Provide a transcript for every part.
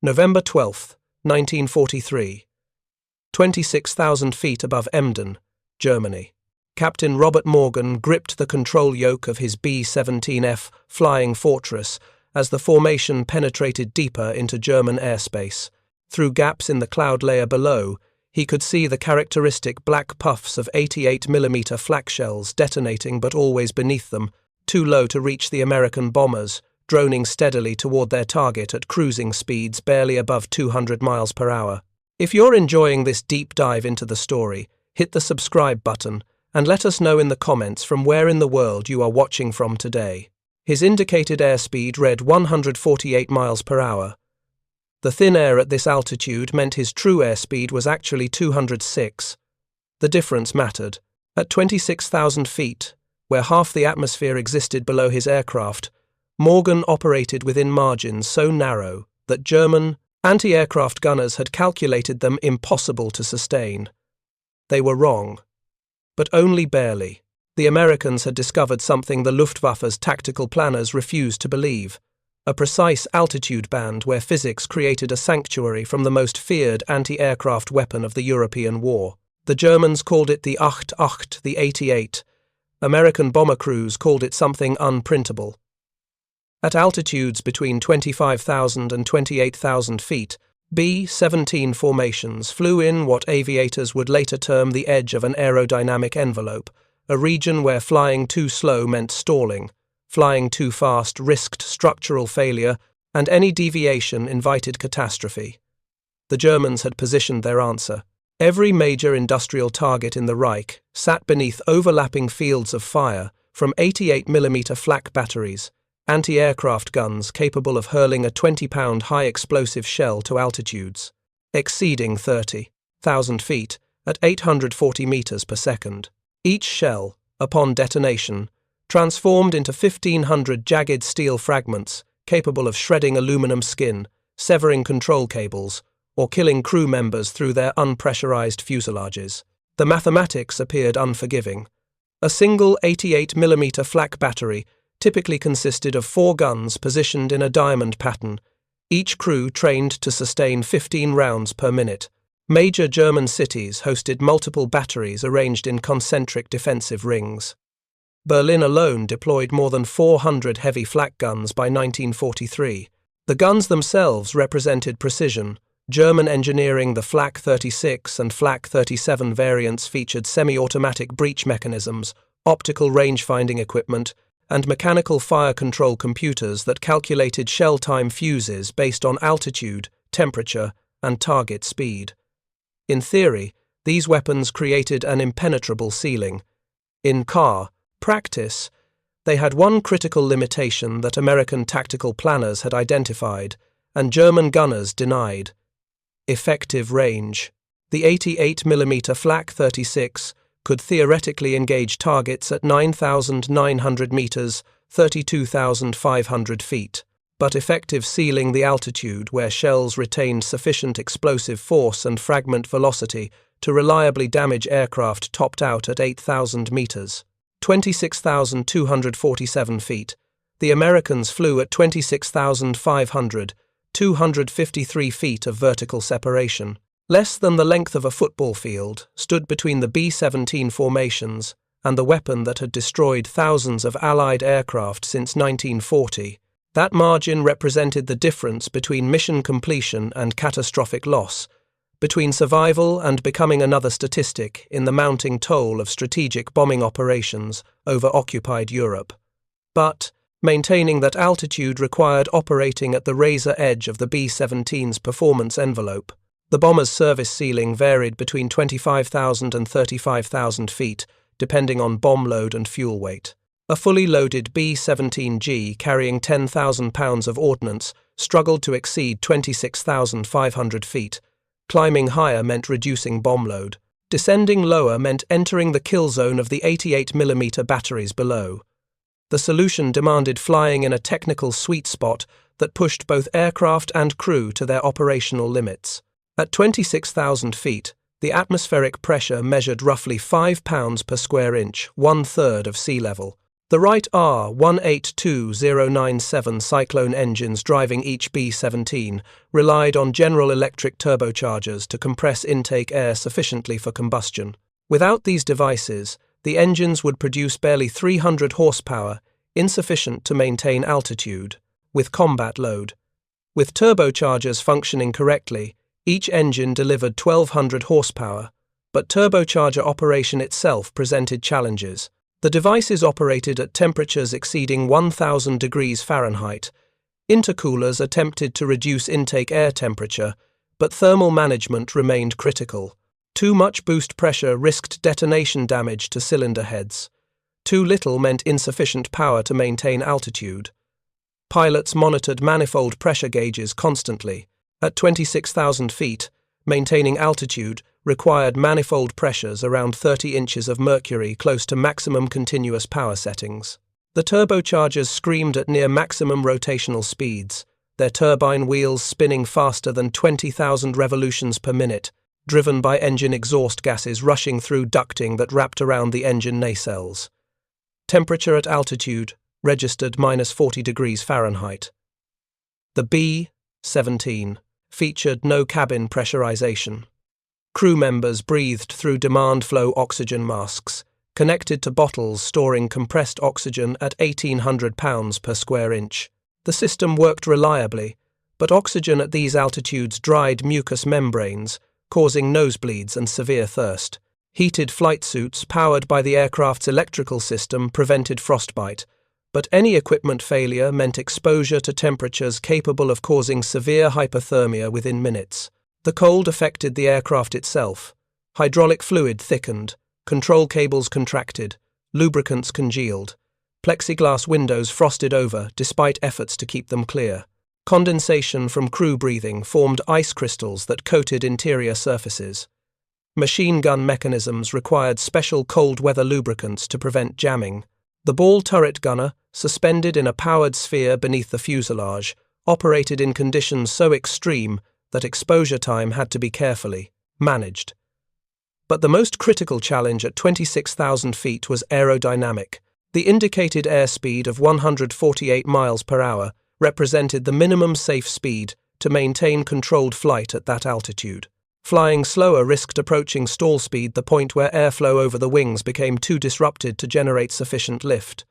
November 12th, 1943. 26,000 feet above Emden, Germany. Captain Robert Morgan gripped the control yoke of his B-17F Flying Fortress as the formation penetrated deeper into German airspace. Through gaps in the cloud layer below, he could see the characteristic black puffs of 88mm flak shells detonating but always beneath them, too low to reach the American bombers, droning steadily toward their target at cruising speeds barely above 200 miles per hour. If you're enjoying this deep dive into the story, hit the subscribe button and let us know in the comments from where in the world you are watching from today. His indicated airspeed read 148 miles per hour. The thin air at this altitude meant his true airspeed was actually 206. The difference mattered. At 26,000 feet, where half the atmosphere existed below his aircraft, Morgan operated within margins so narrow that German anti-aircraft gunners had calculated them impossible to sustain. They were wrong, but only barely. The Americans had discovered something the Luftwaffe's tactical planners refused to believe: a precise altitude band where physics created a sanctuary from the most feared anti-aircraft weapon of the European war. The Germans called it the 88, the 88. American bomber crews called it something unprintable. At altitudes between 25,000 and 28,000 feet, B-17 formations flew in what aviators would later term the edge of an aerodynamic envelope, a region where flying too slow meant stalling, flying too fast risked structural failure, and any deviation invited catastrophe. The Germans had positioned their answer. Every major industrial target in the Reich sat beneath overlapping fields of fire from 88mm flak batteries, anti-aircraft guns capable of hurling a 20-pound high-explosive shell to altitudes exceeding 30,000 feet at 840 meters per second. Each shell, upon detonation, transformed into 1,500 jagged steel fragments capable of shredding aluminum skin, severing control cables, or killing crew members through their unpressurized fuselages. The mathematics appeared unforgiving. A single 88mm flak battery typically consisted of 4 guns positioned in a diamond pattern, each crew trained to sustain 15 rounds per minute. Major German cities hosted multiple batteries arranged in concentric defensive rings. Berlin alone deployed more than 400 heavy flak guns by 1943. The guns themselves represented precision. German engineering, the Flak 36 and Flak 37 variants featured semi-automatic breech mechanisms, optical range-finding equipment, and mechanical fire control computers that calculated shell time fuses based on altitude, temperature, and target speed. In theory, these weapons created an impenetrable ceiling. In practice, they had one critical limitation that American tactical planners had identified, and German gunners denied: effective range. The 88mm Flak 36 could theoretically engage targets at 9,900 meters, 32,500 feet, but effective sealing the altitude where shells retained sufficient explosive force and fragment velocity to reliably damage aircraft topped out at 8,000 meters, 26,247 feet. The Americans flew at 26,500, 253 feet of vertical separation. Less than the length of a football field stood between the B-17 formations and the weapon that had destroyed thousands of Allied aircraft since 1940. That margin represented the difference between mission completion and catastrophic loss, between survival and becoming another statistic in the mounting toll of strategic bombing operations over occupied Europe. But maintaining that altitude required operating at the razor edge of the B-17's performance envelope. The bomber's service ceiling varied between 25,000 and 35,000 feet, depending on bomb load and fuel weight. A fully loaded B-17G carrying 10,000 pounds of ordnance struggled to exceed 26,500 feet. Climbing higher meant reducing bomb load. Descending lower meant entering the kill zone of the 88mm batteries below. The solution demanded flying in a technical sweet spot that pushed both aircraft and crew to their operational limits. At 26,000 feet, the atmospheric pressure measured roughly 5 pounds per square inch, 1/3 of sea level. The Wright R-182097 Cyclone engines driving each B-17 relied on General Electric turbochargers to compress intake air sufficiently for combustion. Without these devices, the engines would produce barely 300 horsepower, insufficient to maintain altitude, with combat load. With turbochargers functioning correctly, each engine delivered 1,200 horsepower, but turbocharger operation itself presented challenges. The devices operated at temperatures exceeding 1,000 degrees Fahrenheit. Intercoolers attempted to reduce intake air temperature, but thermal management remained critical. Too much boost pressure risked detonation damage to cylinder heads. Too little meant insufficient power to maintain altitude. Pilots monitored manifold pressure gauges constantly. At 26,000 feet, maintaining altitude required manifold pressures around 30 inches of mercury close to maximum continuous power settings. The turbochargers screamed at near maximum rotational speeds, their turbine wheels spinning faster than 20,000 revolutions per minute, driven by engine exhaust gases rushing through ducting that wrapped around the engine nacelles. Temperature at altitude registered -40 degrees Fahrenheit. The B-17 featured no cabin pressurization. Crew members breathed through demand-flow oxygen masks, connected to bottles storing compressed oxygen at 1,800 pounds per square inch. The system worked reliably, but oxygen at these altitudes dried mucous membranes, causing nosebleeds and severe thirst. Heated flight suits powered by the aircraft's electrical system prevented frostbite, but any equipment failure meant exposure to temperatures capable of causing severe hypothermia within minutes. The cold affected the aircraft itself. Hydraulic fluid thickened, control cables contracted, lubricants congealed. Plexiglass windows frosted over despite efforts to keep them clear. Condensation from crew breathing formed ice crystals that coated interior surfaces. Machine gun mechanisms required special cold-weather lubricants to prevent jamming. The ball turret gunner, suspended in a powered sphere beneath the fuselage, operated in conditions so extreme that exposure time had to be carefully managed. But the most critical challenge at 26,000 feet was aerodynamic. The indicated airspeed of 148 miles per hour represented the minimum safe speed to maintain controlled flight at that altitude. Flying slower risked approaching stall speed, the point where airflow over the wings became too disrupted to generate sufficient lift.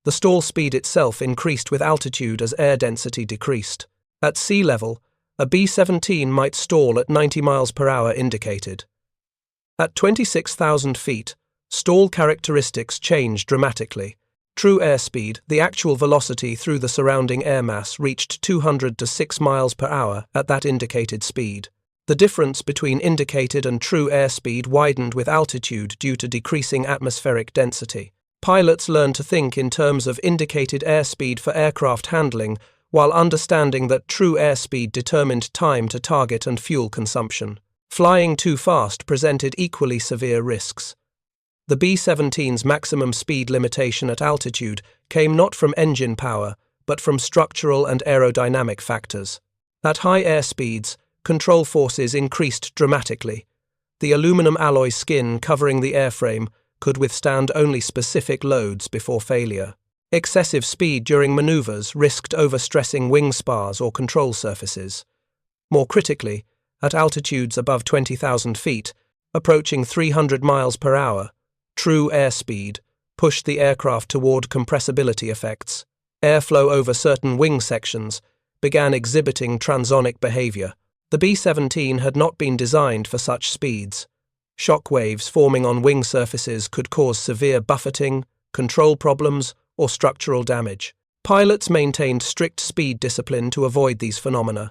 The stall speed itself increased with altitude as air density decreased. At sea level, a B-17 might stall at 90 miles per hour indicated. At 26,000 feet, stall characteristics changed dramatically. True airspeed, the actual velocity through the surrounding air mass, reached 200 to 6 miles per hour at that indicated speed. The difference between indicated and true airspeed widened with altitude due to decreasing atmospheric density. Pilots learned to think in terms of indicated airspeed for aircraft handling, while understanding that true airspeed determined time to target and fuel consumption. Flying too fast presented equally severe risks. The B-17's maximum speed limitation at altitude came not from engine power, but from structural and aerodynamic factors. At high airspeeds, control forces increased dramatically. The aluminum alloy skin covering the airframe could withstand only specific loads before failure. Excessive speed during maneuvers risked overstressing wing spars or control surfaces. More critically, at altitudes above 20,000 feet, approaching 300 miles per hour, true airspeed pushed the aircraft toward compressibility effects. Airflow over certain wing sections began exhibiting transonic behavior. The B-17 had not been designed for such speeds. Shock waves forming on wing surfaces could cause severe buffeting, control problems, or structural damage. Pilots maintained strict speed discipline to avoid these phenomena.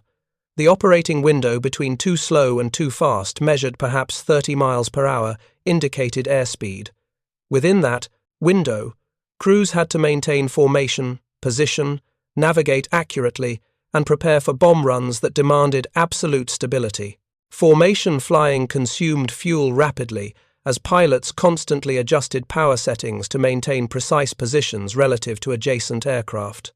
The operating window between too slow and too fast, measured perhaps 30 miles per hour, indicated airspeed. Within that window, crews had to maintain formation, position, navigate accurately, and prepare for bomb runs that demanded absolute stability. Formation flying consumed fuel rapidly, as pilots constantly adjusted power settings to maintain precise positions relative to adjacent aircraft.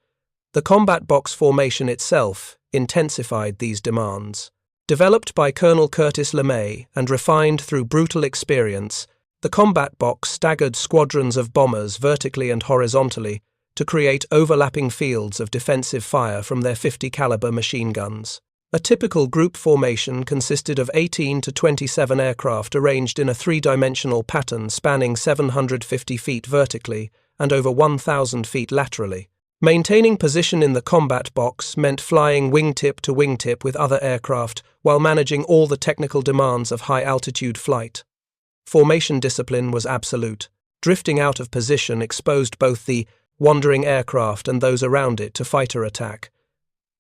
The combat box formation itself intensified these demands. Developed by Colonel Curtis LeMay and refined through brutal experience, The combat box staggered squadrons of bombers vertically and horizontally to create overlapping fields of defensive fire from their 50 caliber machine guns. A typical group formation consisted of 18 to 27 aircraft arranged in a three-dimensional pattern spanning 750 feet vertically and over 1,000 feet laterally. Maintaining position in the combat box meant flying wingtip to wingtip with other aircraft while managing all the technical demands of high-altitude flight. Formation discipline was absolute. Drifting out of position exposed both the wandering aircraft and those around it to fighter attack.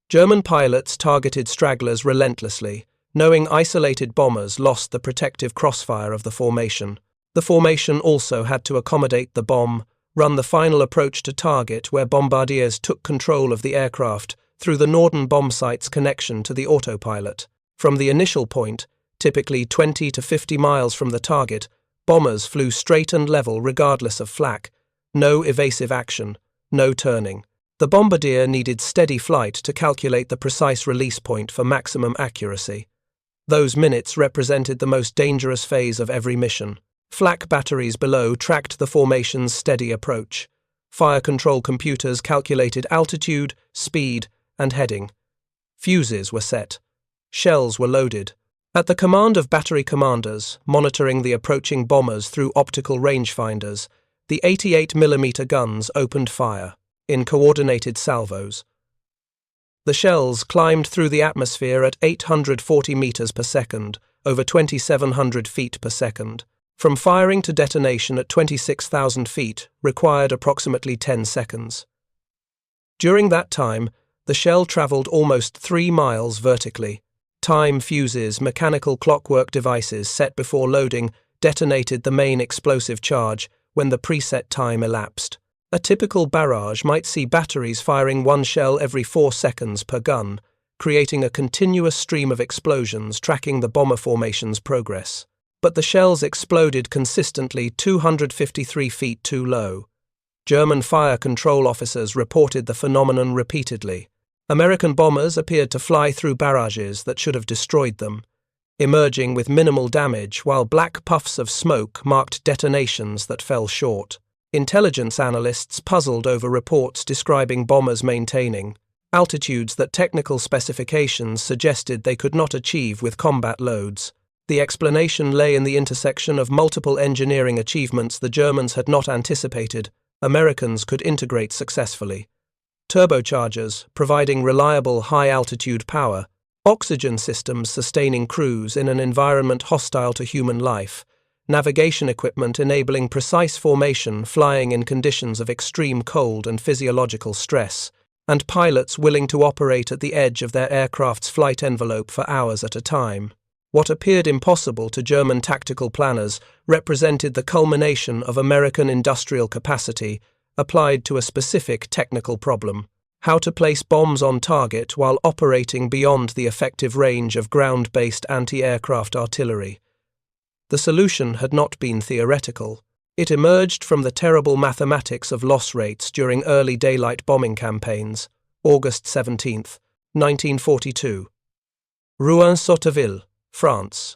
German pilots targeted stragglers relentlessly, knowing isolated bombers lost the protective crossfire of the formation. The formation also had to accommodate the bomb, run the final approach to target where bombardiers took control of the aircraft through the Norden bomb site's connection to the autopilot. From the initial point, typically 20 to 50 miles from the target, bombers flew straight and level regardless of flak. No evasive action, no turning. The bombardier needed steady flight to calculate the precise release point for maximum accuracy. Those minutes represented the most dangerous phase of every mission. Flak batteries below tracked the formation's steady approach. Fire control computers calculated altitude, speed, and heading. Fuses were set. Shells were loaded. At the command of battery commanders, monitoring the approaching bombers through optical rangefinders, the 88mm guns opened fire in coordinated salvos. The shells climbed through the atmosphere at 840 meters per second, over 2,700 feet per second. From firing to detonation at 26,000 feet required approximately 10 seconds. During that time, the shell traveled almost 3 miles vertically. Time fuses, mechanical clockwork devices set before loading, detonated the main explosive charge when the preset time elapsed. A typical barrage might see batteries firing one shell every 4 seconds per gun, creating a continuous stream of explosions tracking the bomber formation's progress. But the shells exploded consistently 253 feet too low. German fire control officers reported the phenomenon repeatedly. American bombers appeared to fly through barrages that should have destroyed them, emerging with minimal damage while black puffs of smoke marked detonations that fell short. Intelligence analysts puzzled over reports describing bombers maintaining altitudes that technical specifications suggested they could not achieve with combat loads. The explanation lay in the intersection of multiple engineering achievements the Germans had not anticipated, Americans could integrate successfully. Turbochargers, providing reliable high-altitude power, oxygen systems sustaining crews in an environment hostile to human life, navigation equipment enabling precise formation flying in conditions of extreme cold and physiological stress, and pilots willing to operate at the edge of their aircraft's flight envelope for hours at a time. What appeared impossible to German tactical planners represented the culmination of American industrial capacity applied to a specific technical problem: how to place bombs on target while operating beyond the effective range of ground-based anti-aircraft artillery. The solution had not been theoretical. It emerged from the terrible mathematics of loss rates during early daylight bombing campaigns. August 17, 1942. Rouen-Sotteville, France.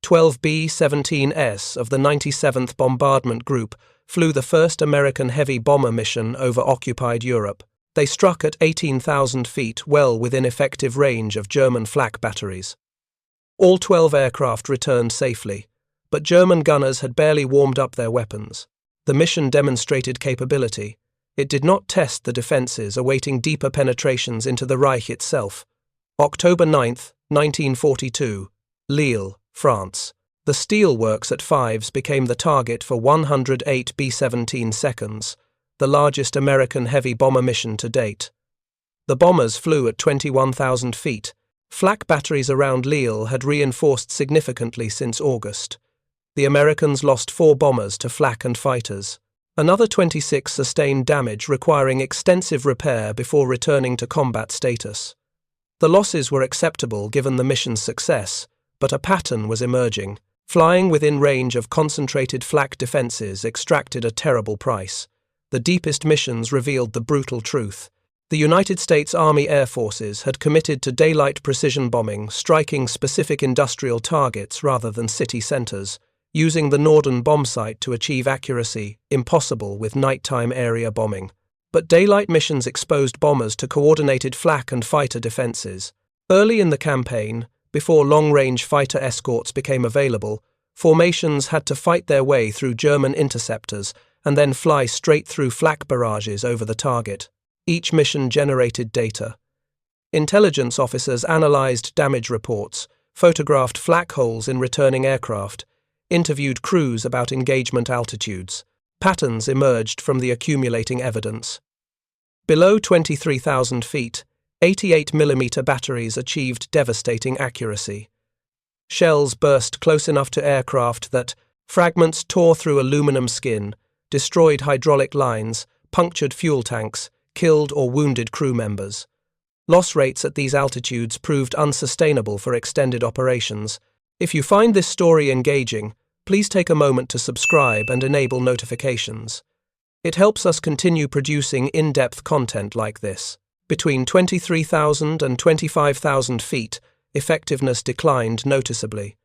12 B-17s of the 97th Bombardment Group flew the first American heavy bomber mission over occupied Europe. They struck at 18,000 feet, well within effective range of German flak batteries. All 12 aircraft returned safely, but German gunners had barely warmed up their weapons. The mission demonstrated capability. It did not test the defences awaiting deeper penetrations into the Reich itself. October 9, 1942, Lille, France. The steel works at Fives became the target for 108 B-17 seconds, the largest American heavy bomber mission to date. The bombers flew at 21,000 feet. Flak batteries around Lille had reinforced significantly since August. The Americans lost 4 bombers to flak and fighters. Another 26 sustained damage, requiring extensive repair before returning to combat status. The losses were acceptable given the mission's success, but a pattern was emerging. Flying within range of concentrated flak defences extracted a terrible price. The deepest missions revealed the brutal truth. The United States Army Air Forces had committed to daylight precision bombing, striking specific industrial targets rather than city centres, using the Norden bomb site to achieve accuracy impossible with nighttime area bombing. But daylight missions exposed bombers to coordinated flak and fighter defenses. Early in the campaign, before long-range fighter escorts became available, formations had to fight their way through German interceptors and then fly straight through flak barrages over the target. Each mission generated data. Intelligence officers analyzed damage reports, photographed flak holes in returning aircraft, interviewed crews about engagement altitudes. Patterns emerged from the accumulating evidence. Below 23,000 feet, 88mm batteries achieved devastating accuracy. Shells burst close enough to aircraft that fragments tore through aluminum skin, destroyed hydraulic lines, punctured fuel tanks, killed or wounded crew members. Loss rates at these altitudes proved unsustainable for extended operations. If you find this story engaging, please take a moment to subscribe and enable notifications. It helps us continue producing in-depth content like this. Between 23,000 and 25,000 feet, effectiveness declined noticeably.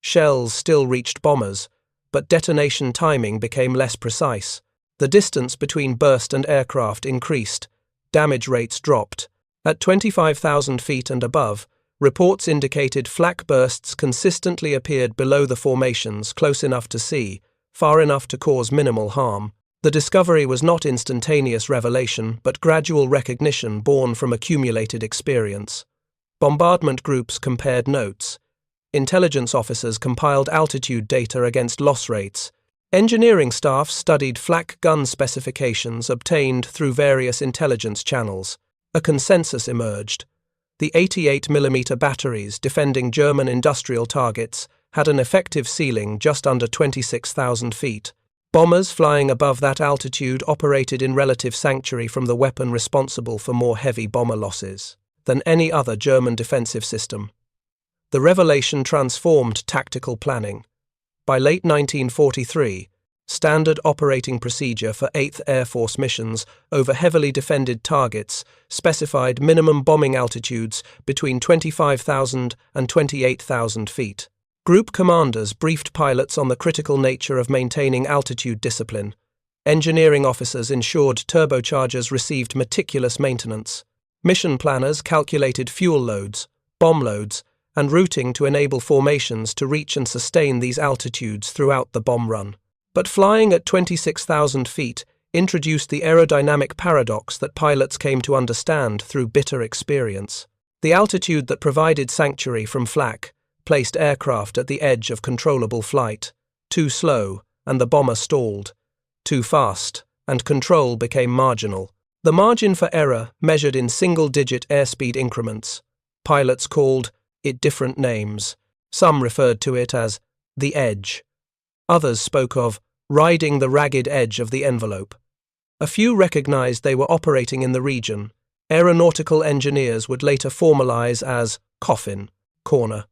Shells still reached bombers, but detonation timing became less precise. The distance between burst and aircraft increased. Damage rates dropped. At 25,000 feet and above, reports indicated flak bursts consistently appeared below the formations close enough to see, far enough to cause minimal harm. The discovery was not instantaneous revelation, but gradual recognition born from accumulated experience. Bombardment groups compared notes. Intelligence officers compiled altitude data against loss rates. Engineering staff studied flak gun specifications obtained through various intelligence channels. A consensus emerged. The 88mm batteries defending German industrial targets had an effective ceiling just under 26,000 feet. Bombers flying above that altitude operated in relative sanctuary from the weapon responsible for more heavy bomber losses than any other German defensive system. The revelation transformed tactical planning. By late 1943, standard operating procedure for 8th Air Force missions over heavily defended targets specified minimum bombing altitudes between 25,000 and 28,000 feet. Group commanders briefed pilots on the critical nature of maintaining altitude discipline. Engineering officers ensured turbochargers received meticulous maintenance. Mission planners calculated fuel loads, bomb loads, and routing to enable formations to reach and sustain these altitudes throughout the bomb run. But flying at 26,000 feet introduced the aerodynamic paradox that pilots came to understand through bitter experience. The altitude that provided sanctuary from flak placed aircraft at the edge of controllable flight. Too slow, and the bomber stalled. Too fast, and control became marginal. The margin for error measured in single-digit airspeed increments. Pilots called it different names. Some referred to it as the edge. Others spoke of riding the ragged edge of the envelope. A few recognized they were operating in the region. Aeronautical engineers would later formalize as Coffin, corner.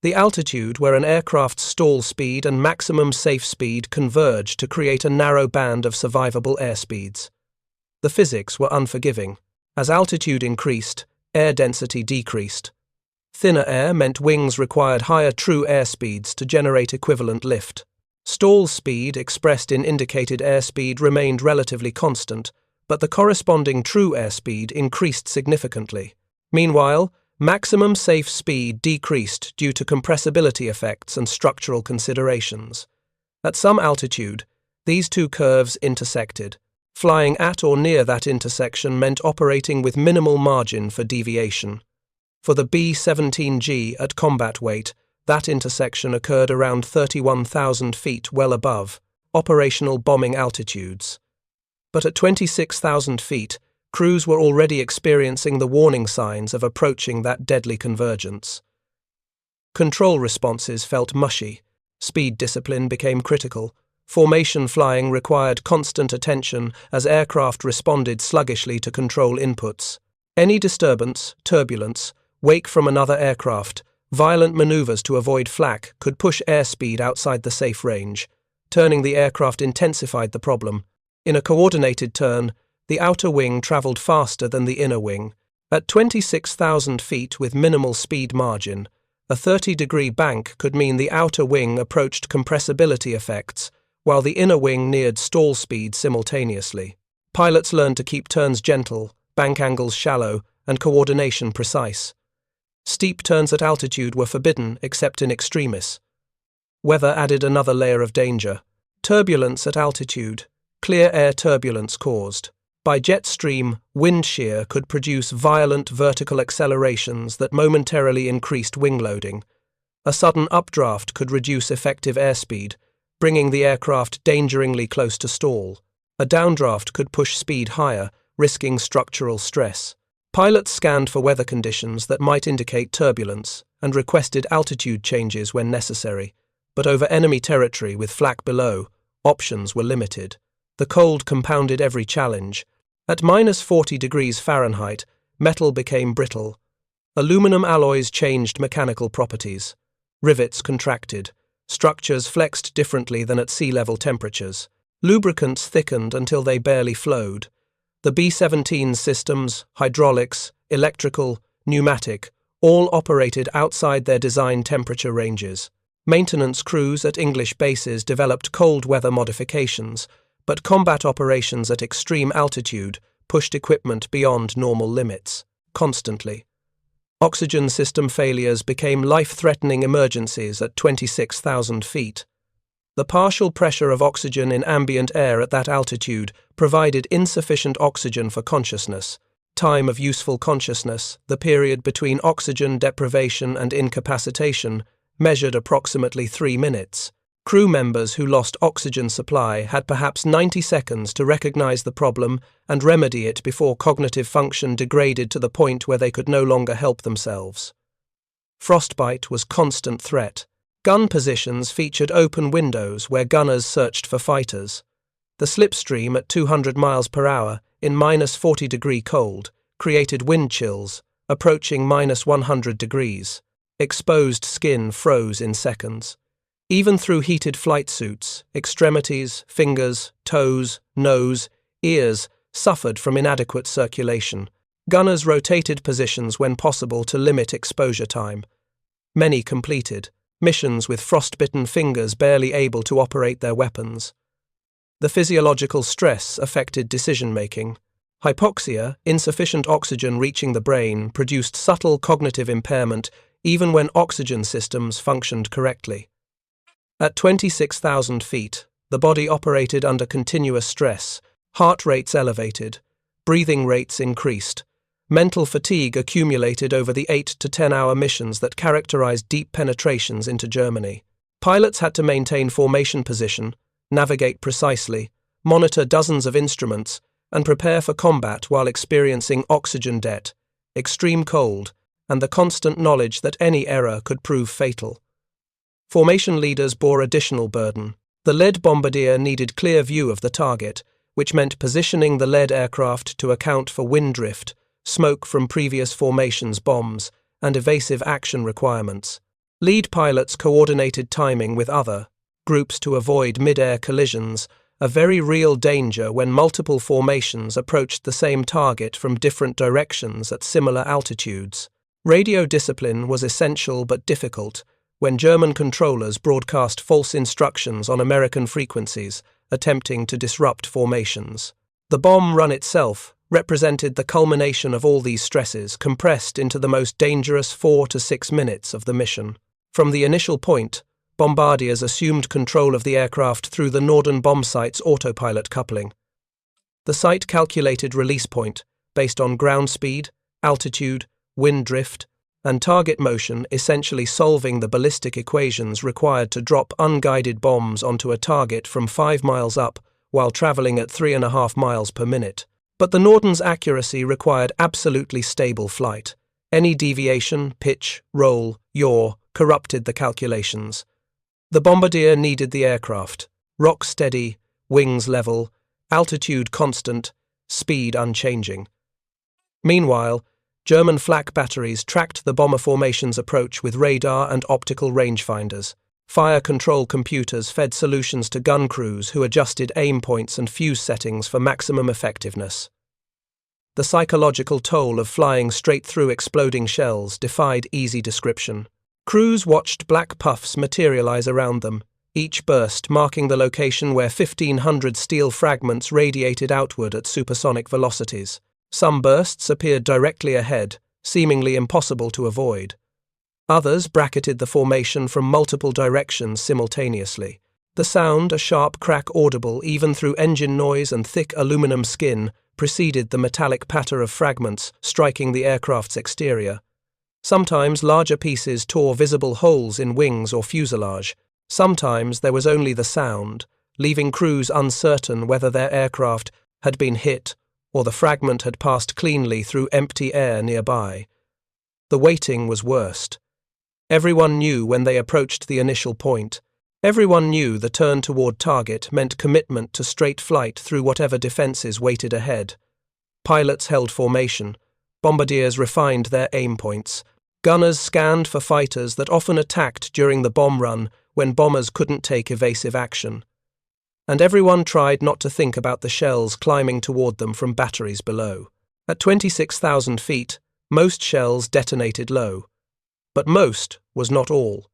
The altitude where an aircraft's stall speed and maximum safe speed converge to create a narrow band of survivable airspeeds. The physics were unforgiving. As altitude increased, air density decreased. Thinner air meant wings required higher true airspeeds to generate equivalent lift. Stall speed, expressed in indicated airspeed, remained relatively constant, but the corresponding true airspeed increased significantly. Meanwhile, maximum safe speed decreased due to compressibility effects and structural considerations. At some altitude, these two curves intersected. Flying at or near that intersection meant operating with minimal margin for deviation. For the B-17G at combat weight, that intersection occurred around 31,000 feet well above operational bombing altitudes. But at 26,000 feet, crews were already experiencing the warning signs of approaching that deadly convergence. Control responses felt mushy. Speed discipline became critical. Formation flying required constant attention as aircraft responded sluggishly to control inputs. Any disturbance, turbulence, wake from another aircraft, violent maneuvers to avoid flak could push airspeed outside the safe range. Turning the aircraft intensified the problem. In a coordinated turn, the outer wing traveled faster than the inner wing. At 26,000 feet with minimal speed margin, A 30-degree bank could mean the outer wing approached compressibility effects, while the inner wing neared stall speed simultaneously. Pilots learned to keep turns gentle, bank angles shallow, and coordination precise. Steep turns at altitude were forbidden except in extremis. Weather added another layer of danger. Turbulence at altitude. Clear air turbulence caused. By jet stream, wind shear could produce violent vertical accelerations that momentarily increased wing loading. A sudden updraft could reduce effective airspeed, bringing the aircraft dangerously close to stall. A downdraft could push speed higher, risking structural stress. Pilots scanned for weather conditions that might indicate turbulence and requested altitude changes when necessary, but over enemy territory with flak below, options were limited. The cold compounded every challenge. At -40 degrees Fahrenheit, metal became brittle. Aluminum alloys changed mechanical properties. Rivets contracted. Structures flexed differently than at sea-level temperatures. Lubricants thickened until they barely flowed. The B-17 systems, hydraulics, electrical, pneumatic, all operated outside their design temperature ranges. Maintenance crews at English bases developed cold weather modifications, but combat operations at extreme altitude pushed equipment beyond normal limits, constantly. Oxygen system failures became life-threatening emergencies at 26,000 feet. The partial pressure of oxygen in ambient air at that altitude provided insufficient oxygen for consciousness. Time of useful consciousness, the period between oxygen deprivation and incapacitation, measured approximately 3 minutes. Crew members who lost oxygen supply had perhaps 90 seconds to recognize the problem and remedy it before cognitive function degraded to the point where they could no longer help themselves. Frostbite was constant threat. Gun positions featured open windows where gunners searched for fighters. The slipstream at 200 miles per hour in -40-degree cold created wind chills, approaching -100 degrees. Exposed skin froze in seconds. Even through heated flight suits, extremities, fingers, toes, nose, ears suffered from inadequate circulation. Gunners rotated positions when possible to limit exposure time. Many completed missions with frostbitten fingers barely able to operate their weapons. The physiological stress affected decision-making. Hypoxia, insufficient oxygen reaching the brain, produced subtle cognitive impairment even when oxygen systems functioned correctly. At 26,000 feet, the body operated under continuous stress, heart rates elevated, breathing rates increased. Mental fatigue accumulated over the 8 to 10-hour missions that characterized deep penetrations into Germany. Pilots had to maintain formation position, navigate precisely, monitor dozens of instruments, and prepare for combat while experiencing oxygen debt, extreme cold, and the constant knowledge that any error could prove fatal. Formation leaders bore additional burden. The lead bombardier needed clear view of the target, which meant positioning the lead aircraft to account for wind drift, smoke from previous formations' bombs, and evasive action requirements. Lead pilots coordinated timing with other groups to avoid mid-air collisions, a very real danger when multiple formations approached the same target from different directions at similar altitudes. Radio discipline was essential but difficult when German controllers broadcast false instructions on American frequencies, attempting to disrupt formations. The bomb run itself represented the culmination of all these stresses compressed into the most dangerous 4 to 6 minutes of the mission. From the initial point, bombardiers assumed control of the aircraft through the Norden bombsite's autopilot coupling. The site calculated release point based on ground speed, altitude, wind drift, and target motion, essentially solving the ballistic equations required to drop unguided bombs onto a target from 5 miles up while traveling at 3.5 miles per minute. But the Norden's accuracy required absolutely stable flight. Any deviation, pitch, roll, yaw, corrupted the calculations. The bombardier needed the aircraft, rock steady, wings level, altitude constant, speed unchanging. Meanwhile, German flak batteries tracked the bomber formation's approach with radar and optical rangefinders. Fire control computers fed solutions to gun crews who adjusted aim points and fuse settings for maximum effectiveness. The psychological toll of flying straight through exploding shells defied easy description. Crews watched black puffs materialize around them, each burst marking the location where 1,500 steel fragments radiated outward at supersonic velocities. Some bursts appeared directly ahead, seemingly impossible to avoid. Others bracketed the formation from multiple directions simultaneously. The sound, a sharp crack audible even through engine noise and thick aluminum skin, preceded the metallic patter of fragments striking the aircraft's exterior. Sometimes larger pieces tore visible holes in wings or fuselage. Sometimes there was only the sound, leaving crews uncertain whether their aircraft had been hit or the fragment had passed cleanly through empty air nearby. The waiting was worst. Everyone knew when they approached the initial point. Everyone knew the turn toward target meant commitment to straight flight through whatever defenses waited ahead. Pilots held formation. Bombardiers refined their aim points. Gunners scanned for fighters that often attacked during the bomb run when bombers couldn't take evasive action. And everyone tried not to think about the shells climbing toward them from batteries below. At 26,000 feet, most shells detonated low. But most was not all.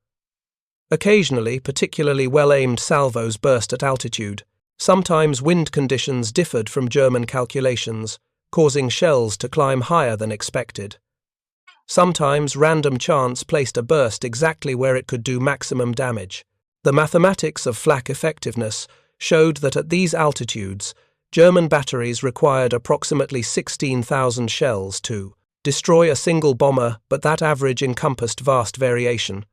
Occasionally, particularly well-aimed salvos burst at altitude. Sometimes wind conditions differed from German calculations, causing shells to climb higher than expected. Sometimes random chance placed a burst exactly where it could do maximum damage. The mathematics of flak effectiveness showed that at these altitudes, German batteries required approximately 16,000 shells to destroy a single bomber, but that average encompassed vast variation.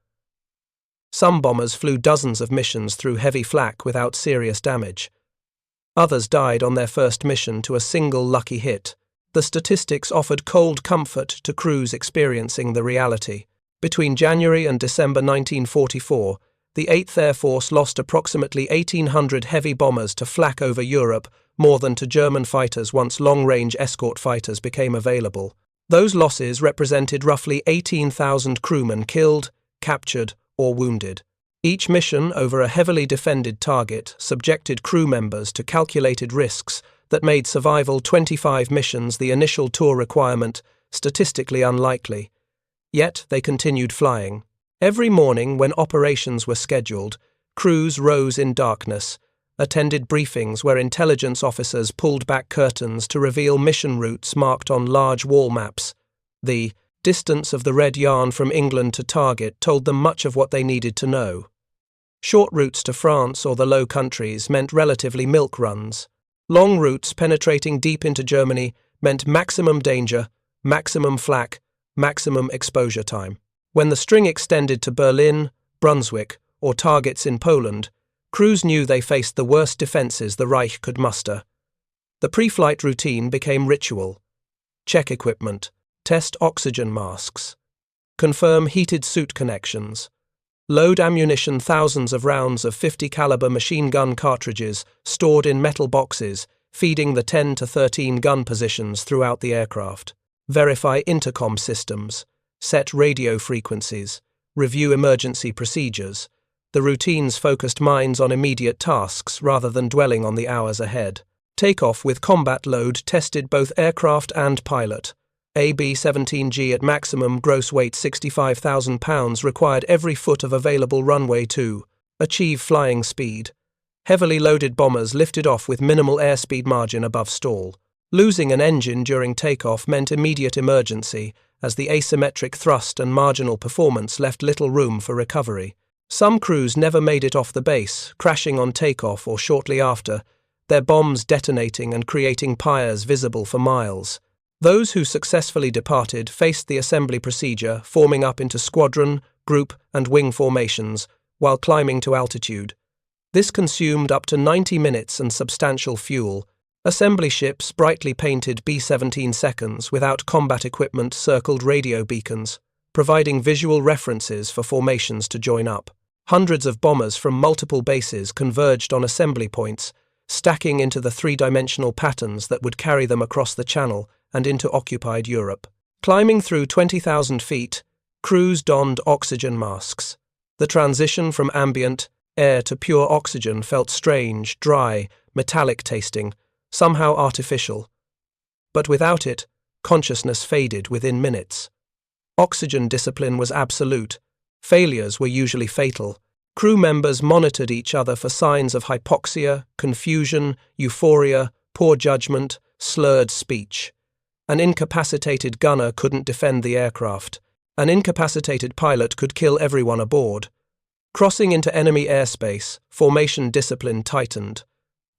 Some bombers flew dozens of missions through heavy flak without serious damage. Others died on their first mission to a single lucky hit. The statistics offered cold comfort to crews experiencing the reality. Between January and December 1944, the 8th Air Force lost approximately 1,800 heavy bombers to flak over Europe, more than to German fighters once long-range escort fighters became available. Those losses represented roughly 18,000 crewmen killed, captured, or wounded. Each mission over a heavily defended target subjected crew members to calculated risks that made survival 25 missions the initial tour requirement statistically unlikely. Yet they continued flying. Every morning when operations were scheduled, crews rose in darkness, attended briefings where intelligence officers pulled back curtains to reveal mission routes marked on large wall maps. The distance of the red yarn from England to target told them much of what they needed to know. Short routes to France or the Low Countries meant relatively milk runs. Long routes penetrating deep into Germany meant maximum danger, maximum flak, maximum exposure time. When the string extended to Berlin, Brunswick, or targets in Poland, crews knew they faced the worst defences the Reich could muster. The pre-flight routine became ritual. Check equipment, test oxygen masks, confirm heated suit connections, load ammunition. Thousands of rounds of 50 caliber machine gun cartridges stored in metal boxes, feeding the 10 to 13 gun positions throughout the aircraft. Verify intercom systems, set radio frequencies, review emergency procedures. The routines focused minds on immediate tasks rather than dwelling on the hours ahead. Takeoff with combat load tested both aircraft and pilot. A B-17G at maximum gross weight 65,000 pounds required every foot of available runway to achieve flying speed. Heavily loaded bombers lifted off with minimal airspeed margin above stall. Losing an engine during takeoff meant immediate emergency, as the asymmetric thrust and marginal performance left little room for recovery. Some crews never made it off the base, crashing on takeoff or shortly after, their bombs detonating and creating pyres visible for miles. Those who successfully departed faced the assembly procedure, forming up into squadron, group, and wing formations while climbing to altitude. This consumed up to 90 minutes and substantial fuel. Assembly ships, brightly painted B-17 seconds without combat equipment, circled radio beacons, providing visual references for formations to join up. Hundreds of bombers from multiple bases converged on assembly points, stacking into the three-dimensional patterns that would carry them across the Channel and into occupied Europe. Climbing through 20,000 feet, crews donned oxygen masks. The transition from ambient air to pure oxygen felt strange, dry, metallic tasting, somehow artificial. But without it, consciousness faded within minutes. Oxygen discipline was absolute. Failures were usually fatal. Crew members monitored each other for signs of hypoxia, confusion, euphoria, poor judgment, slurred speech. An incapacitated gunner couldn't defend the aircraft. An incapacitated pilot could kill everyone aboard. Crossing into enemy airspace, formation discipline tightened.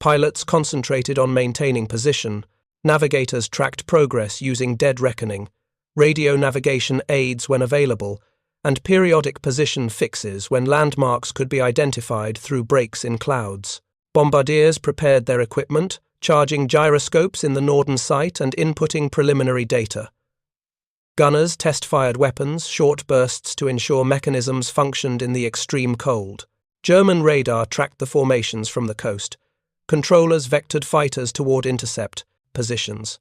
Pilots concentrated on maintaining position. Navigators tracked progress using dead reckoning, radio navigation aids when available, and periodic position fixes when landmarks could be identified through breaks in clouds. Bombardiers prepared their equipment, charging gyroscopes in the northern sight and inputting preliminary data. Gunners test-fired weapons, short bursts to ensure mechanisms functioned in the extreme cold. German radar tracked the formations from the coast. Controllers vectored fighters toward intercept positions.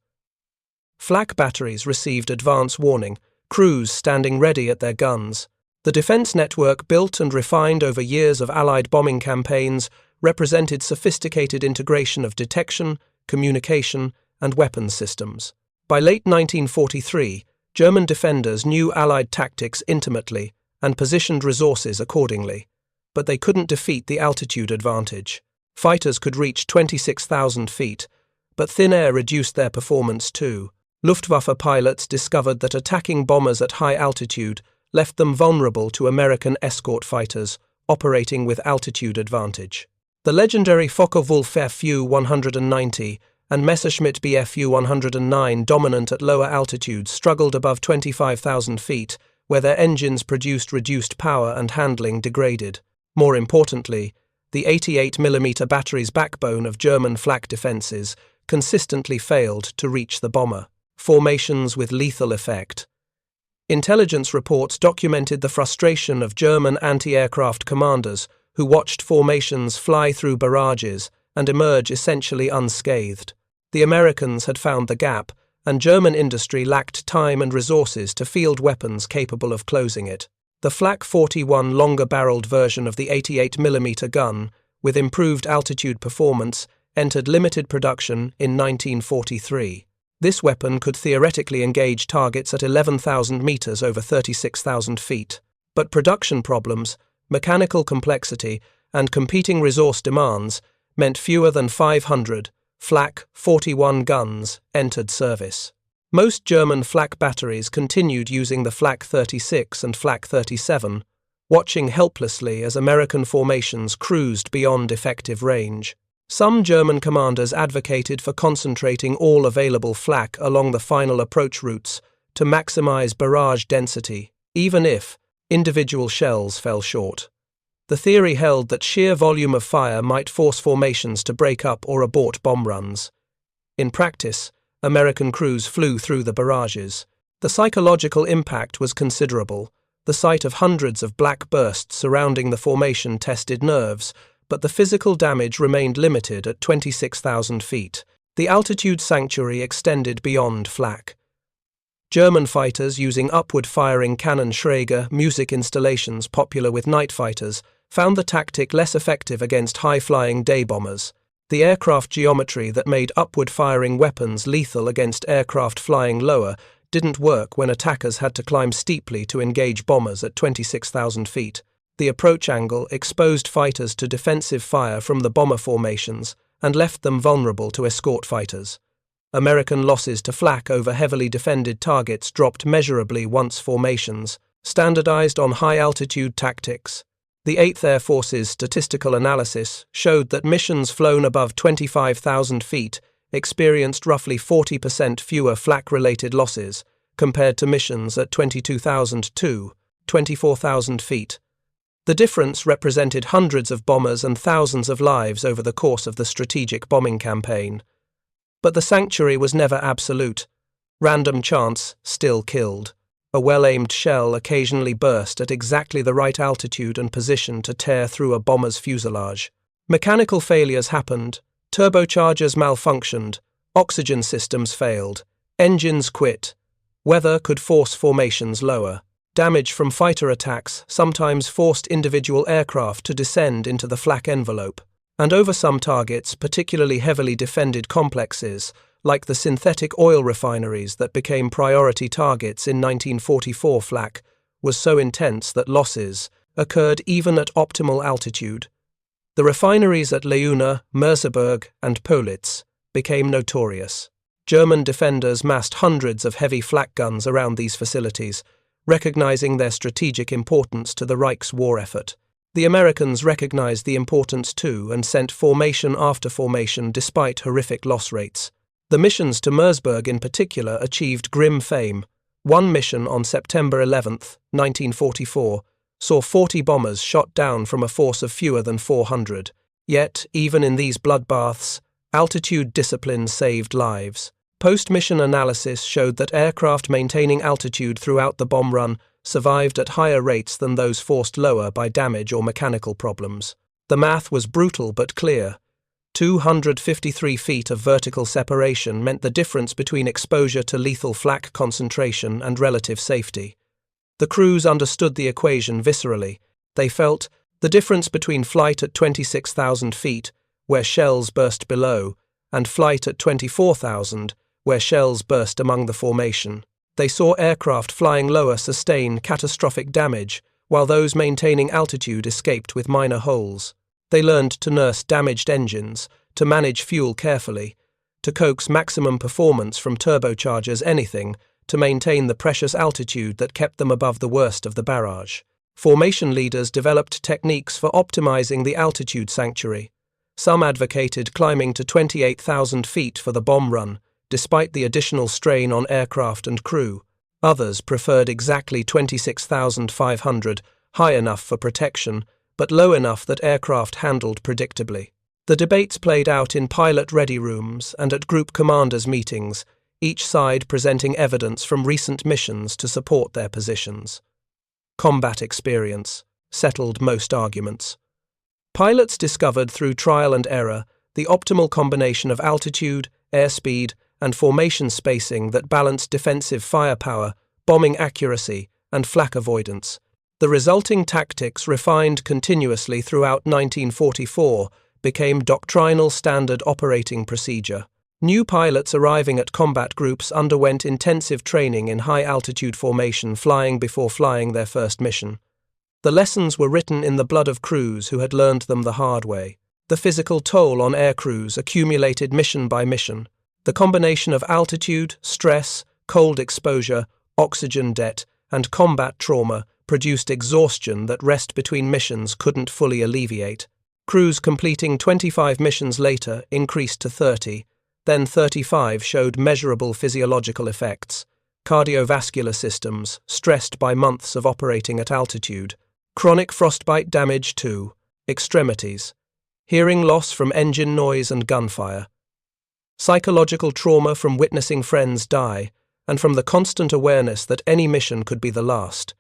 Flak batteries received advance warning, crews standing ready at their guns. The defense network, built and refined over years of Allied bombing campaigns, represented sophisticated integration of detection, communication, and weapons systems. By late 1943, German defenders knew Allied tactics intimately and positioned resources accordingly, but they couldn't defeat the altitude advantage. Fighters could reach 26,000 feet, but thin air reduced their performance too. Luftwaffe pilots discovered that attacking bombers at high altitude left them vulnerable to American escort fighters operating with altitude advantage. The legendary Focke-Wulf Fu-190 and Messerschmitt Bfu-109, dominant at lower altitudes, struggled above 25,000 feet, where their engines produced reduced power and handling degraded. More importantly, the 88mm battery's backbone of German flak defenses consistently failed to reach the bomber. Formations with lethal effect. Intelligence reports documented the frustration of German anti-aircraft commanders who watched formations fly through barrages and emerge essentially unscathed. The Americans had found the gap, and German industry lacked time and resources to field weapons capable of closing it. The Flak 41 longer-barreled version of the 88mm gun, with improved altitude performance, entered limited production in 1943. This weapon could theoretically engage targets at 11,000 meters over 36,000 feet. But production problems, mechanical complexity, and competing resource demands meant fewer than 500 Flak 41 guns entered service. Most German flak batteries continued using the Flak 36 and Flak 37, watching helplessly as American formations cruised beyond effective range. Some German commanders advocated for concentrating all available flak along the final approach routes to maximize barrage density, even if individual shells fell short. The theory held that sheer volume of fire might force formations to break up or abort bomb runs. In practice, American crews flew through the barrages. The psychological impact was considerable. The sight of hundreds of black bursts surrounding the formation tested nerves, but the physical damage remained limited at 26,000 feet. The altitude sanctuary extended beyond flak. German fighters using upward-firing cannon Schräger music installations popular with night fighters found the tactic less effective against high-flying day bombers. The aircraft geometry that made upward-firing weapons lethal against aircraft flying lower didn't work when attackers had to climb steeply to engage bombers at 26,000 feet. The approach angle exposed fighters to defensive fire from the bomber formations and left them vulnerable to escort fighters. American losses to flak over heavily defended targets dropped measurably once formations standardized on high-altitude tactics. The 8th Air Force's statistical analysis showed that missions flown above 25,000 feet experienced roughly 40% fewer flak-related losses compared to missions at 22,000 to 24,000 feet. The difference represented hundreds of bombers and thousands of lives over the course of the strategic bombing campaign. But the sanctuary was never absolute. Random chance still killed. A well-aimed shell occasionally burst at exactly the right altitude and position to tear through a bomber's fuselage. Mechanical failures happened. Turbochargers malfunctioned. Oxygen systems failed. Engines quit. Weather could force formations lower. Damage from fighter attacks sometimes forced individual aircraft to descend into the flak envelope. And over some targets, particularly heavily defended complexes, like the synthetic oil refineries that became priority targets in 1944 flak, was so intense that losses occurred even at optimal altitude. The refineries at Leuna, Merseburg, and Politz became notorious. German defenders massed hundreds of heavy flak guns around these facilities, recognizing their strategic importance to the Reich's war effort. The Americans recognized the importance too and sent formation after formation despite horrific loss rates. The missions to Merseburg in particular achieved grim fame. One mission on September 11, 1944, saw 40 bombers shot down from a force of fewer than 400. Yet, even in these bloodbaths, altitude discipline saved lives. Post-mission analysis showed that aircraft maintaining altitude throughout the bomb run survived at higher rates than those forced lower by damage or mechanical problems. The math was brutal but clear. 253 feet of vertical separation meant the difference between exposure to lethal flak concentration and relative safety. The crews understood the equation viscerally. They felt the difference between flight at 26,000 feet, where shells burst below, and flight at 24,000, where shells burst among the formation. They saw aircraft flying lower sustain catastrophic damage, while those maintaining altitude escaped with minor holes. They learned to nurse damaged engines, to manage fuel carefully, to coax maximum performance from turbochargers anything, to maintain the precious altitude that kept them above the worst of the barrage. Formation leaders developed techniques for optimizing the altitude sanctuary. Some advocated climbing to 28,000 feet for the bomb run, despite the additional strain on aircraft and crew. Others preferred exactly 26,500, high enough for protection, but low enough that aircraft handled predictably. The debates played out in pilot-ready rooms and at group commanders' meetings, each side presenting evidence from recent missions to support their positions. Combat experience settled most arguments. Pilots discovered through trial and error the optimal combination of altitude, airspeed, and formation spacing that balanced defensive firepower, bombing accuracy, and flak avoidance. The resulting tactics, refined continuously throughout 1944, became doctrinal standard operating procedure. New pilots arriving at combat groups underwent intensive training in high-altitude formation flying before flying their first mission. The lessons were written in the blood of crews who had learned them the hard way. The physical toll on air crews accumulated mission by mission. The combination of altitude, stress, cold exposure, oxygen debt, and combat trauma produced exhaustion that rest between missions couldn't fully alleviate. Crews completing 25 missions later increased to 30, then 35 showed measurable physiological effects. Cardiovascular systems, stressed by months of operating at altitude. Chronic frostbite damage to extremities. Hearing loss from engine noise and gunfire. Psychological trauma from witnessing friends die, and from the constant awareness that any mission could be the last.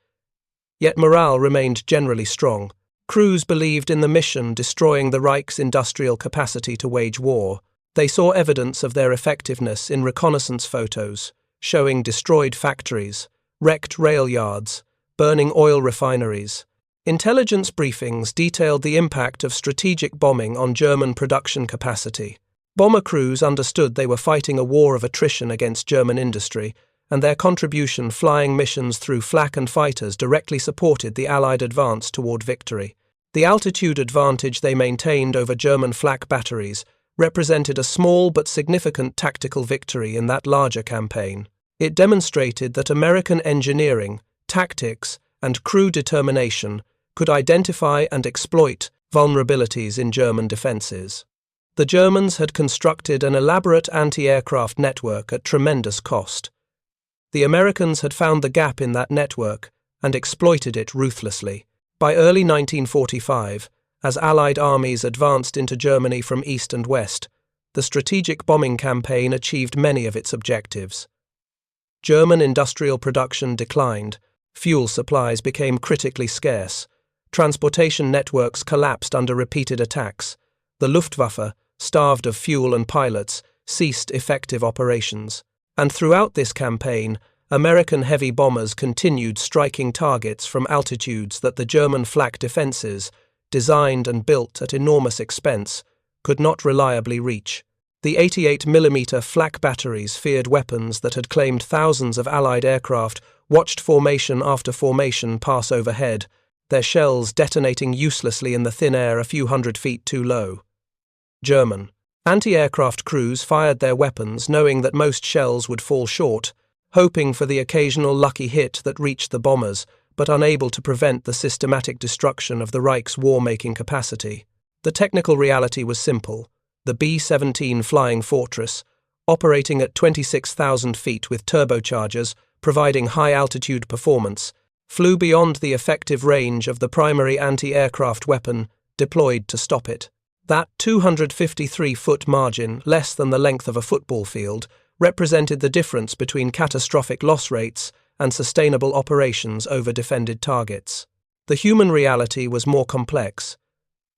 Yet morale remained generally strong. Crews believed in the mission destroying the Reich's industrial capacity to wage war. They saw evidence of their effectiveness in reconnaissance photos, showing destroyed factories, wrecked rail yards, burning oil refineries. Intelligence briefings detailed the impact of strategic bombing on German production capacity. Bomber crews understood they were fighting a war of attrition against German industry, and their contribution flying missions through flak and fighters directly supported the Allied advance toward victory. The altitude advantage they maintained over German flak batteries represented a small but significant tactical victory in that larger campaign. It demonstrated that American engineering, tactics, and crew determination could identify and exploit vulnerabilities in German defenses. The Germans had constructed an elaborate anti-aircraft network at tremendous cost. The Americans had found the gap in that network and exploited it ruthlessly. By early 1945, as Allied armies advanced into Germany from east and west, the strategic bombing campaign achieved many of its objectives. German industrial production declined, fuel supplies became critically scarce, transportation networks collapsed under repeated attacks, the Luftwaffe, starved of fuel and pilots, ceased effective operations. And throughout this campaign, American heavy bombers continued striking targets from altitudes that the German flak defenses, designed and built at enormous expense, could not reliably reach. The 88mm flak batteries feared weapons that had claimed thousands of Allied aircraft watched formation after formation pass overhead, their shells detonating uselessly in the thin air a few hundred feet too low. German anti-aircraft crews fired their weapons knowing that most shells would fall short, hoping for the occasional lucky hit that reached the bombers, but unable to prevent the systematic destruction of the Reich's war-making capacity. The technical reality was simple. The B-17 Flying Fortress, operating at 26,000 feet with turbochargers, providing high-altitude performance, flew beyond the effective range of the primary anti-aircraft weapon deployed to stop it. That 253-foot margin, less than the length of a football field, represented the difference between catastrophic loss rates and sustainable operations over defended targets. The human reality was more complex.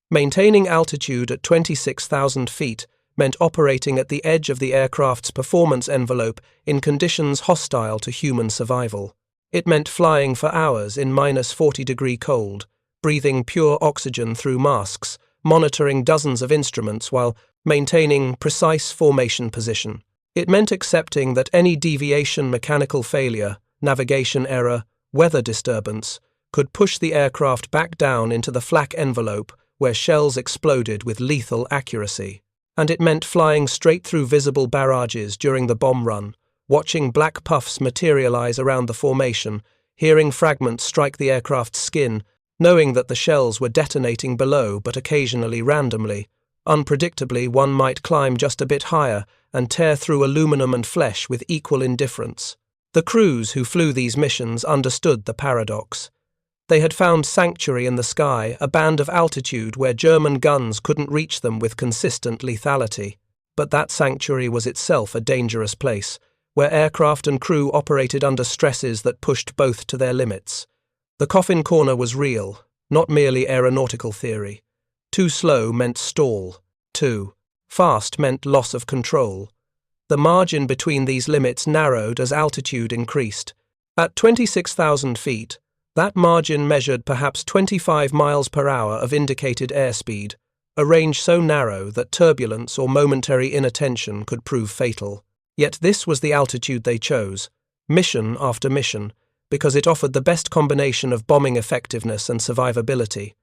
Maintaining altitude at 26,000 feet meant operating at the edge of the aircraft's performance envelope in conditions hostile to human survival. It meant flying for hours in -40-degree cold, breathing pure oxygen through masks, monitoring dozens of instruments while maintaining precise formation position. It meant accepting that any deviation, mechanical failure, navigation error, weather disturbance could push the aircraft back down into the flak envelope where shells exploded with lethal accuracy. And it meant flying straight through visible barrages during the bomb run, watching black puffs materialize around the formation, hearing fragments strike the aircraft's skin, knowing that the shells were detonating below but occasionally randomly. Unpredictably, one might climb just a bit higher and tear through aluminum and flesh with equal indifference. The crews who flew these missions understood the paradox. They had found sanctuary in the sky, a band of altitude where German guns couldn't reach them with consistent lethality. But that sanctuary was itself a dangerous place, where aircraft and crew operated under stresses that pushed both to their limits. The Coffin corner was real, not merely aeronautical theory. Too slow meant stall. Too fast meant loss of control. The margin between these limits narrowed as altitude increased. At 26,000 feet, that margin measured perhaps 25 miles per hour of indicated airspeed, a range so narrow that turbulence or momentary inattention could prove fatal. Yet this was the altitude they chose, mission after mission, because it offered the best combination of bombing effectiveness and survivability.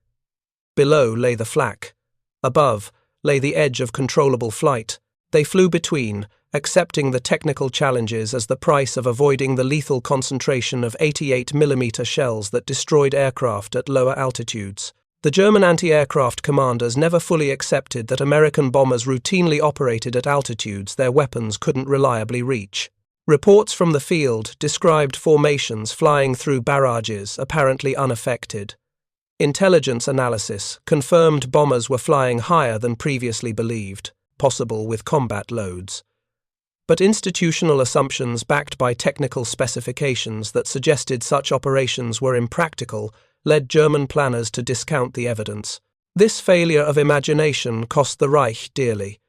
Below lay the flak. Above lay the edge of controllable flight. They flew between, accepting the technical challenges as the price of avoiding the lethal concentration of 88mm shells that destroyed aircraft at lower altitudes. The German anti-aircraft commanders never fully accepted that American bombers routinely operated at altitudes their weapons couldn't reliably reach. Reports from the field described formations flying through barrages apparently unaffected. Intelligence analysis confirmed bombers were flying higher than previously believed, possible with combat loads. But institutional assumptions backed by technical specifications that suggested such operations were impractical led German planners to discount the evidence. This failure of imagination cost the Reich dearly.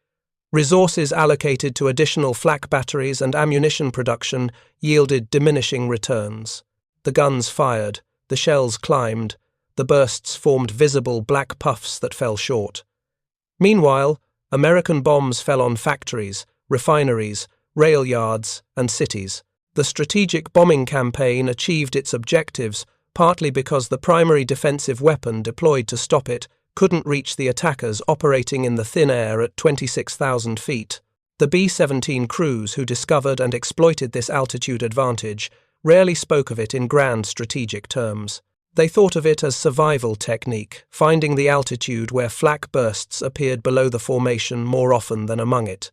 Resources allocated to additional flak batteries and ammunition production yielded diminishing returns. The guns fired, the shells climbed, the bursts formed visible black puffs that fell short. Meanwhile, American bombs fell on factories, refineries, rail yards, and cities. The strategic bombing campaign achieved its objectives partly because the primary defensive weapon deployed to stop it couldn't reach the attackers operating in the thin air at 26,000 feet. The B-17 crews who discovered and exploited this altitude advantage rarely spoke of it in grand strategic terms. They thought of it as survival technique, finding the altitude where flak bursts appeared below the formation more often than among it.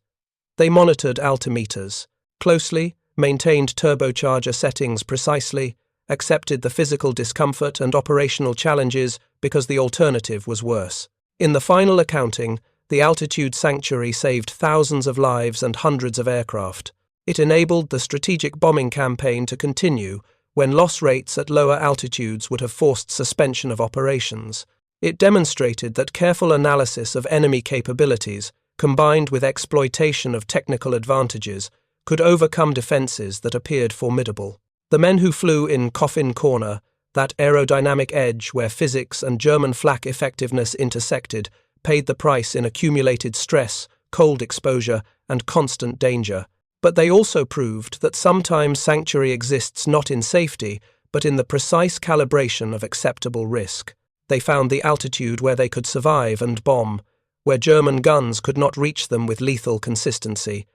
They monitored altimeters closely, maintained turbocharger settings precisely, accepted the physical discomfort and operational challenges because the alternative was worse. In the final accounting, the altitude sanctuary saved thousands of lives and hundreds of aircraft. It enabled the strategic bombing campaign to continue when loss rates at lower altitudes would have forced suspension of operations. It demonstrated that careful analysis of enemy capabilities, combined with exploitation of technical advantages, could overcome defenses that appeared formidable. The men who flew in Coffin Corner, that aerodynamic edge where physics and German flak effectiveness intersected, paid the price in accumulated stress, cold exposure, and constant danger. But they also proved that sometimes sanctuary exists not in safety, but in the precise calibration of acceptable risk. They found the altitude where they could survive and bomb, where German guns could not reach them with lethal consistency,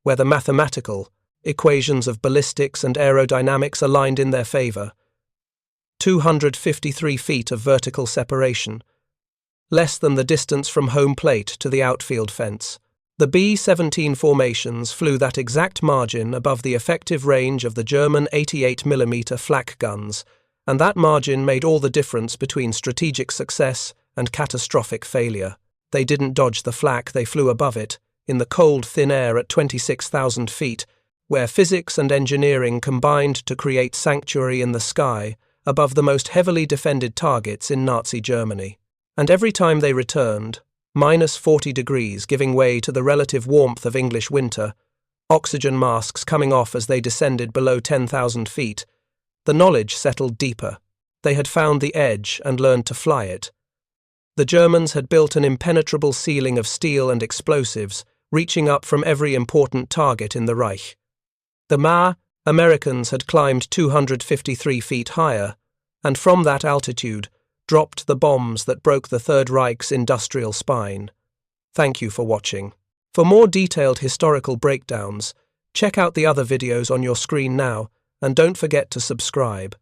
where the mathematical equations of ballistics and aerodynamics aligned in their favor. 253 feet of vertical separation, less than the distance from home plate to the outfield fence. The B-17 formations flew that exact margin above the effective range of the German 88mm Flak guns, and that margin made all the difference between strategic success and catastrophic failure. They didn't dodge the flak, they flew above it, in the cold, thin air at 26,000 feet, where physics and engineering combined to create sanctuary in the sky above the most heavily defended targets in Nazi Germany. And every time they returned, -40 degrees giving way to the relative warmth of English winter, oxygen masks coming off as they descended below 10,000 feet, the knowledge settled deeper. They had found the edge and learned to fly it. The Germans had built an impenetrable ceiling of steel and explosives, reaching up from every important target in the Reich. The Americans had climbed 253 feet higher, and from that altitude dropped the bombs that broke the Third Reich's industrial spine. Thank you for watching. For more detailed historical breakdowns, check out the other videos on your screen now, and don't forget to subscribe.